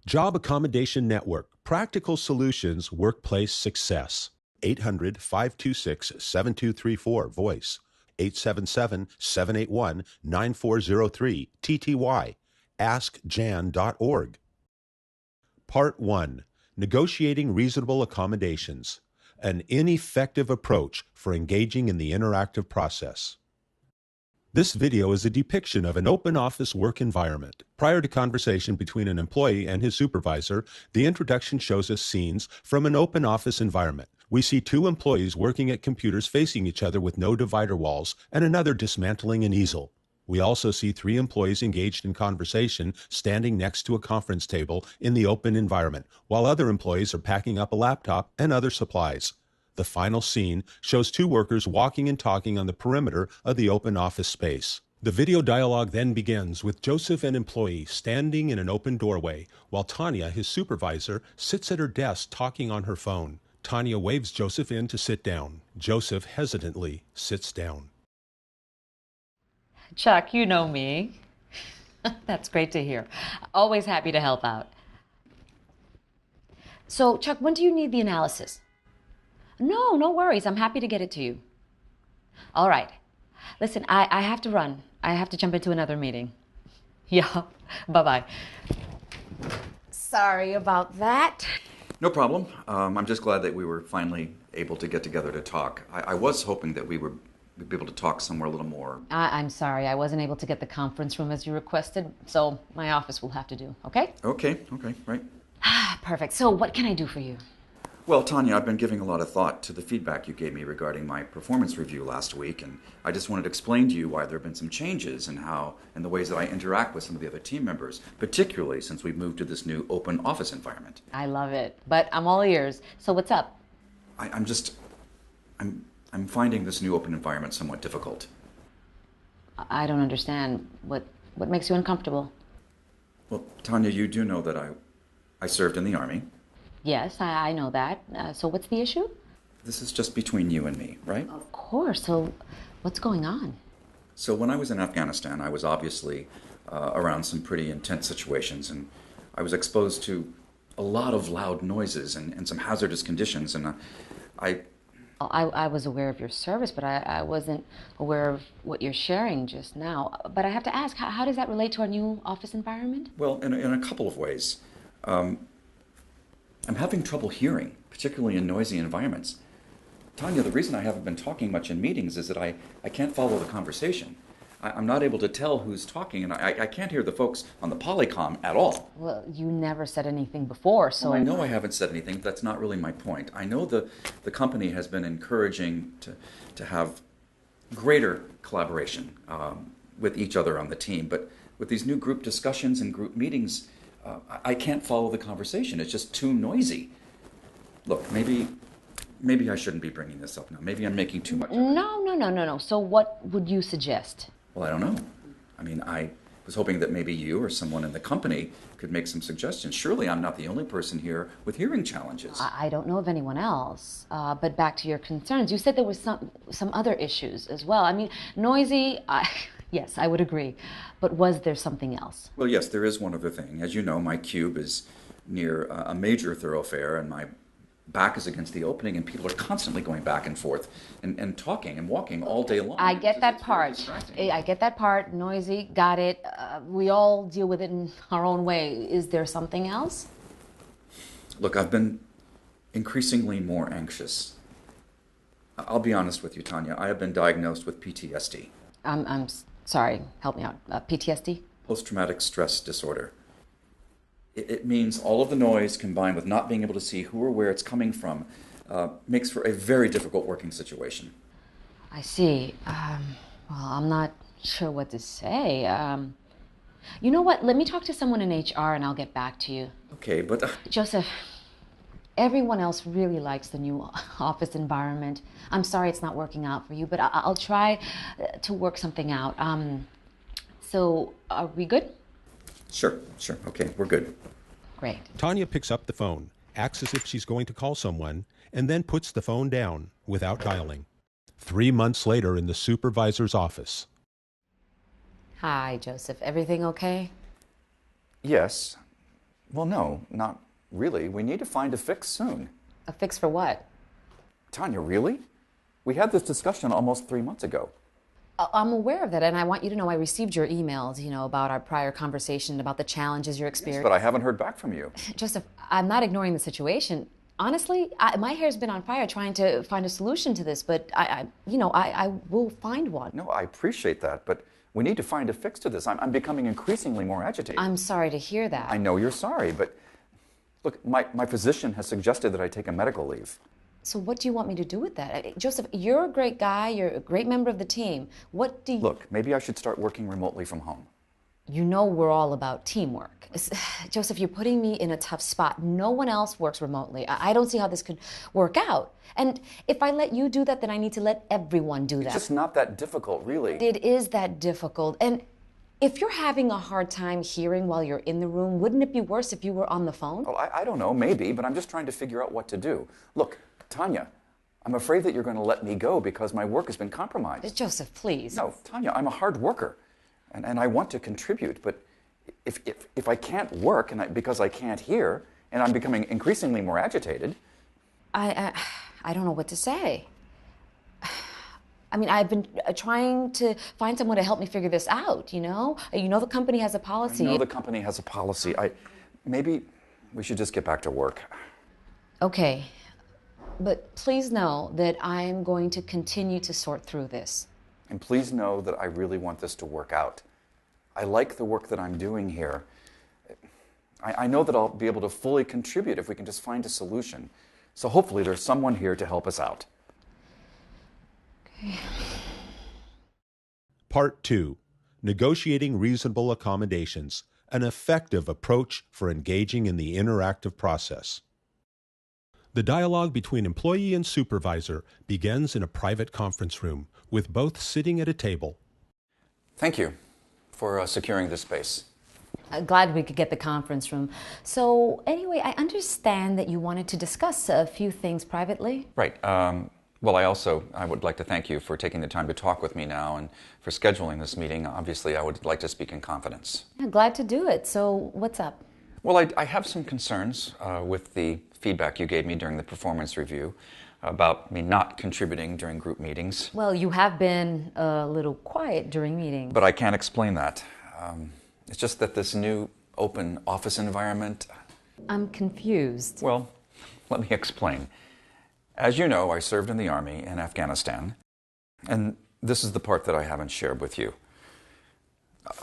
Job Accommodation Network, practical solutions, workplace success. 800-526-7234, voice. 877-781-9403, TTY. AskJan.org. Part 1. Negotiating Reasonable Accommodations. An ineffective approach for engaging in the interactive process. This video is a depiction of an open office work environment. Prior to conversation between an employee and his supervisor, the introduction shows us scenes from an open office environment. We see two employees working at computers facing each other with no divider walls and another dismantling an easel. We also see three employees engaged in conversation standing next to a conference table in the open environment, while other employees are packing up a laptop and other supplies. The final scene shows two workers walking and talking on the perimeter of the open office space. The video dialogue then begins with Joseph, an employee, standing in an open doorway, while Tanya, his supervisor, sits at her desk talking on her phone. Tanya waves Joseph in to sit down. Joseph hesitantly sits down. Chuck, you know me. That's great to hear. Always happy to help out. So, Chuck, when do you need the analysis? No worries. I'm happy to get it to you. All right. Listen, I have to run. I have to jump into another meeting. Yeah, bye-bye. Sorry about that. No problem. I'm just glad that we were finally able to get together to talk. I was hoping that we'd be able to talk somewhere a little more. I'm sorry. I wasn't able to get the conference room as you requested, so my office will have to do, okay? Okay, right. Perfect. So what can I do for you? Well, Tanya, I've been giving a lot of thought to the feedback you gave me regarding my performance review last week, and I just wanted to explain to you why there have been some changes in the ways that I interact with some of the other team members, particularly since we've moved to this new open office environment. I love it, but I'm all ears. So what's up? I'm finding this new open environment somewhat difficult. I don't understand. What makes you uncomfortable? Well, Tanya, you do know that I served in the Army. Yes, I know that. So what's the issue? This is just between you and me, right? Of course. So what's going on? So when I was in Afghanistan, I was obviously around some pretty intense situations, and I was exposed to a lot of loud noises and some hazardous conditions, and I was aware of your service, but I wasn't aware of what you're sharing just now. But I have to ask, how does that relate to our new office environment? Well, in a couple of ways. I'm having trouble hearing, particularly in noisy environments. Tanya, the reason I haven't been talking much in meetings is that I can't follow the conversation. I'm not able to tell who's talking, and I can't hear the folks on the polycom at all. Well, you never said anything before, so... Well, I know I haven't said anything, but that's not really my point. I know the company has been encouraging to have greater collaboration with each other on the team, but with these new group discussions and group meetings, I can't follow the conversation. It's just too noisy. Look, maybe I shouldn't be bringing this up now. Maybe I'm making too much of it. No. So what would you suggest? Well, I don't know. I mean, I was hoping that maybe you or someone in the company could make some suggestions. Surely I'm not the only person here with hearing challenges. I don't know of anyone else. But back to your concerns, you said there was some other issues as well. I mean, noisy, yes, I would agree. But was there something else? Well, yes, there is one other thing. As you know, my cube is near a major thoroughfare, and my back is against the opening, and people are constantly going back and forth and talking and walking all day long. I get that part. I get that part. Noisy, got it. We all deal with it in our own way. Is there something else? Look, I've been increasingly more anxious. I'll be honest with you, Tanya. I have been diagnosed with PTSD. I'm sorry. Help me out. PTSD? Post-traumatic stress disorder. It means all of the noise combined with not being able to see who or where it's coming from makes for a very difficult working situation. I see. Well, I'm not sure what to say. You know what? Let me talk to someone in HR and I'll get back to you. Okay, but... Joseph, everyone else really likes the new office environment. I'm sorry it's not working out for you, but I'll try to work something out. So, are we good? Sure. Okay, we're good. Great. Tanya picks up the phone, acts as if she's going to call someone, and then puts the phone down without dialing. 3 months later in the supervisor's office. Hi, Joseph. Everything okay? Yes. Well, no, not really. We need to find a fix soon. A fix for what? Tanya, really? We had this discussion almost 3 months ago. I'm aware of that, and I want you to know I received your emails, about our prior conversation, about the challenges you're Yes, experiencing. but I haven't heard back from you. Joseph, I'm not ignoring the situation. Honestly, my hair's been on fire trying to find a solution to this, but I will find one. No, I appreciate that, but we need to find a fix to this. I'm becoming increasingly more agitated. I'm sorry to hear that. I know you're sorry, but look, my physician has suggested that I take a medical leave. So what do you want me to do with that? Joseph, you're a great guy. You're a great member of the team. What do you... Look, maybe I should start working remotely from home. You know we're all about teamwork. Joseph, you're putting me in a tough spot. No one else works remotely. I don't see how this could work out. And if I let you do that, then I need to let everyone do that. It's just not that difficult, really. It is that difficult. And if you're having a hard time hearing while you're in the room, wouldn't it be worse if you were on the phone? Oh, I don't know, maybe, but I'm just trying to figure out what to do. Look, Tanya, I'm afraid that you're going to let me go because my work has been compromised. Joseph, please. No, Tanya, I'm a hard worker, and I want to contribute, but if I can't work because I can't hear, and I'm becoming increasingly more agitated... I don't know what to say. I mean, I've been trying to find someone to help me figure this out, You know the company has a policy. I know the company has a policy. Maybe we should just get back to work. Okay. But please know that I'm going to continue to sort through this. And please know that I really want this to work out. I like the work that I'm doing here. I know that I'll be able to fully contribute if we can just find a solution. So hopefully there's someone here to help us out. Okay. Part 2. Negotiating Reasonable Accommodations, an effective approach for engaging in the interactive process. The dialogue between employee and supervisor begins in a private conference room, with both sitting at a table. Thank you for securing this space. Glad we could get the conference room. So anyway, I understand that you wanted to discuss a few things privately. Right. Well, I would like to thank you for taking the time to talk with me now and for scheduling this meeting. Obviously, I would like to speak in confidence. Yeah, glad to do it. So what's up? Well, I have some concerns with the feedback you gave me during the performance review about me not contributing during group meetings. Well, you have been a little quiet during meetings. But I can't explain that. It's just that this new open office environment... I'm confused. Well, let me explain. As you know, I served in the Army in Afghanistan, and this is the part that I haven't shared with you.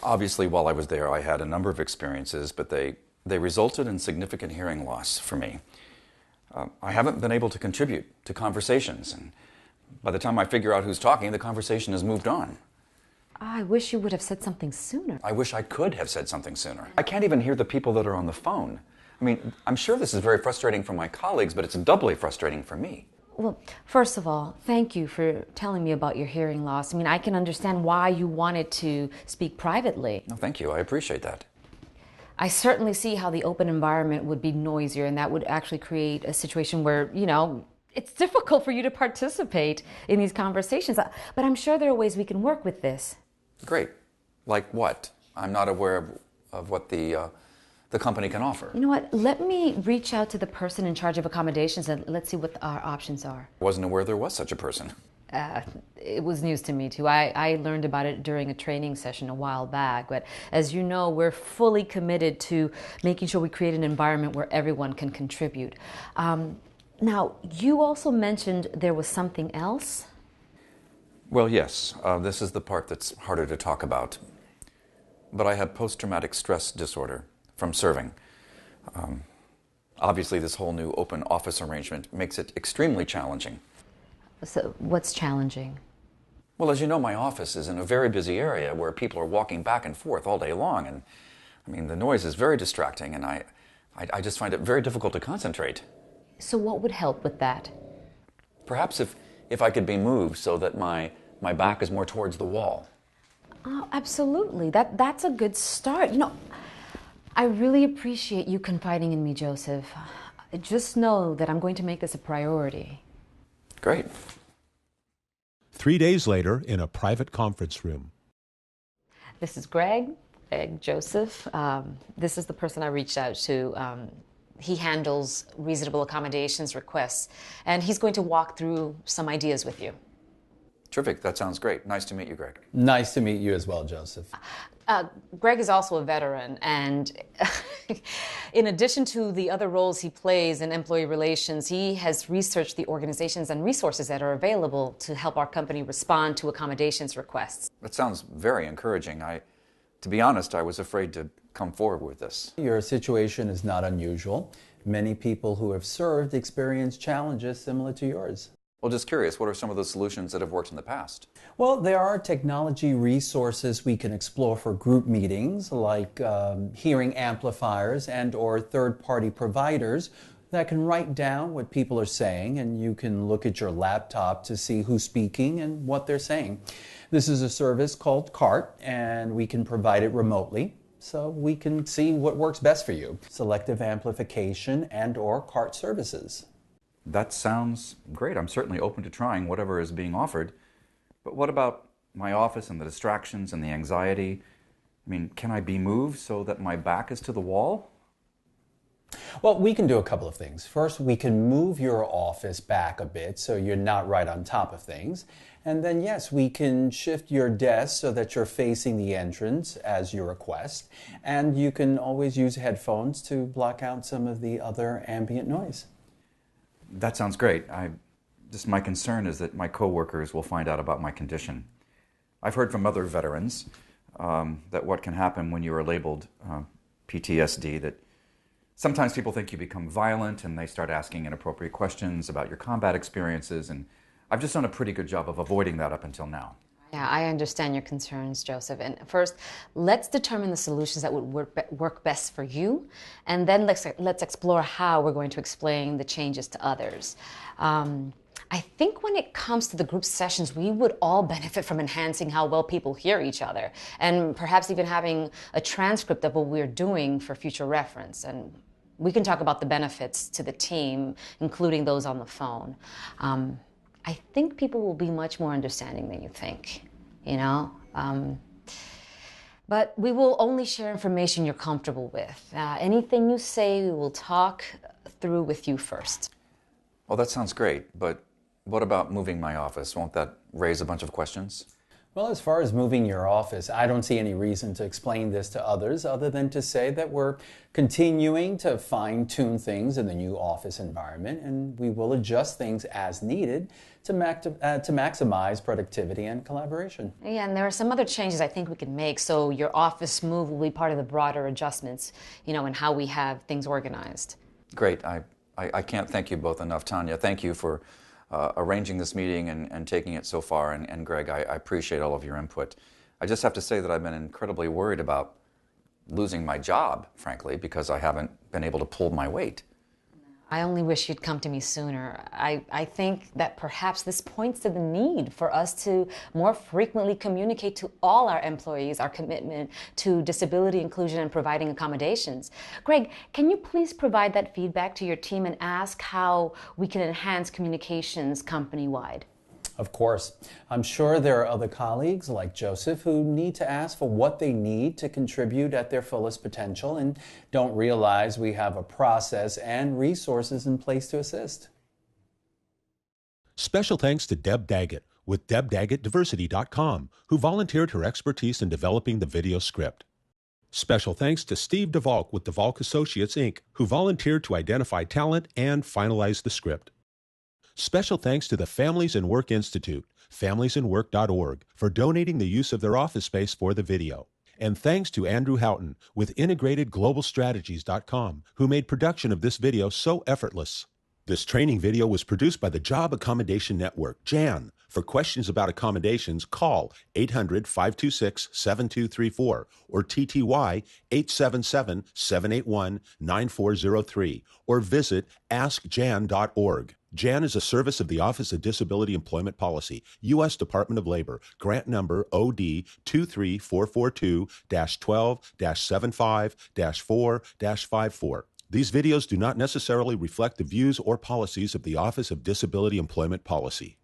Obviously, while I was there, I had a number of experiences, but they resulted in significant hearing loss for me. I haven't been able to contribute to conversations, and by the time I figure out who's talking, the conversation has moved on. I wish you would have said something sooner. I wish I could have said something sooner. I can't even hear the people that are on the phone. I mean, I'm sure this is very frustrating for my colleagues, but it's doubly frustrating for me. Well, first of all, thank you for telling me about your hearing loss. I mean, I can understand why you wanted to speak privately. No, thank you. I appreciate that. I certainly see how the open environment would be noisier, and that would actually create a situation where, it's difficult for you to participate in these conversations. But I'm sure there are ways we can work with this. Great. Like what? I'm not aware of what the company can offer. You know what? Let me reach out to the person in charge of accommodations and let's see what our options are. I wasn't aware there was such a person. It was news to me too. I learned about it during a training session a while back. But as you know, we're fully committed to making sure we create an environment where everyone can contribute. Now, you also mentioned there was something else? Well, yes. This is the part that's harder to talk about. But I have post-traumatic stress disorder from serving. Obviously, this whole new open office arrangement makes it extremely challenging. So what's challenging? Well, as you know, my office is in a very busy area where people are walking back and forth all day long. And I mean, the noise is very distracting, and I just find it very difficult to concentrate. So what would help with that? Perhaps if I could be moved so that my back is more towards the wall. Oh, absolutely. That's a good start. I really appreciate you confiding in me, Joseph. Just know that I'm going to make this a priority. Great. 3 days later, in a private conference room. This is Greg. Joseph, this is the person I reached out to. He handles reasonable accommodations requests, and he's going to walk through some ideas with you. Terrific. That sounds great. Nice to meet you, Greg. Nice to meet you as well, Joseph. Greg is also a veteran, and in addition to the other roles he plays in employee relations, he has researched the organizations and resources that are available to help our company respond to accommodations requests. That sounds very encouraging. To be honest, I was afraid to come forward with this. Your situation is not unusual. Many people who have served experience challenges similar to yours. Well, just curious, what are some of the solutions that have worked in the past? Well, there are technology resources we can explore for group meetings, like hearing amplifiers and or third-party providers that can write down what people are saying, and you can look at your laptop to see who's speaking and what they're saying. This is a service called CART, and we can provide it remotely, so we can see what works best for you. Selective amplification and or CART services. That sounds great. I'm certainly open to trying whatever is being offered. But what about my office and the distractions and the anxiety? I mean, can I be moved so that my back is to the wall? Well, we can do a couple of things. First, we can move your office back a bit so you're not right on top of things. And then, yes, we can shift your desk so that you're facing the entrance as you request. And you can always use headphones to block out some of the other ambient noise. That sounds great. My concern is that my coworkers will find out about my condition. I've heard from other veterans that what can happen when you are labeled PTSD, that sometimes people think you become violent and they start asking inappropriate questions about your combat experiences, and I've just done a pretty good job of avoiding that up until now. Yeah, I understand your concerns, Joseph. And first, let's determine the solutions that would work best for you, and then let's explore how we're going to explain the changes to others. I think when it comes to the group sessions, we would all benefit from enhancing how well people hear each other, and perhaps even having a transcript of what we're doing for future reference. And we can talk about the benefits to the team, including those on the phone. I think people will be much more understanding than you think, you know? But we will only share information you're comfortable with. Anything you say, we will talk through with you first. Well, that sounds great, but what about moving my office? Won't that raise a bunch of questions? Well, as far as moving your office, I don't see any reason to explain this to others other than to say that we're continuing to fine-tune things in the new office environment, and we will adjust things as needed to maximize productivity and collaboration. Yeah, and there are some other changes I think we can make, so your office move will be part of the broader adjustments, you know, in how we have things organized. Great. I can't thank you both enough, Tanya. Thank you for arranging this meeting and taking it so far. And Greg, I appreciate all of your input. I just have to say that I've been incredibly worried about losing my job, frankly, because I haven't been able to pull my weight. I only wish you'd come to me sooner. I think that perhaps this points to the need for us to more frequently communicate to all our employees our commitment to disability inclusion and providing accommodations. Greg, can you please provide that feedback to your team and ask how we can enhance communications company-wide? Of course. I'm sure there are other colleagues like Joseph who need to ask for what they need to contribute at their fullest potential and don't realize we have a process and resources in place to assist. Special thanks to Deb Daggett with DebDaggettDiversity.com, who volunteered her expertise in developing the video script. Special thanks to Steve DeValk with DeValk Associates, Inc., who volunteered to identify talent and finalize the script. Special thanks to the Families and Work Institute, familiesandwork.org, for donating the use of their office space for the video. And thanks to Andrew Houghton with IntegratedGlobalStrategies.com, who made production of this video so effortless. This training video was produced by the Job Accommodation Network, JAN. For questions about accommodations, call 800-526-7234 or TTY 877-781-9403 or visit askjan.org. JAN is a service of the Office of Disability Employment Policy, U.S. Department of Labor, grant number OD 23442-12-75-4-54. These videos do not necessarily reflect the views or policies of the Office of Disability Employment Policy.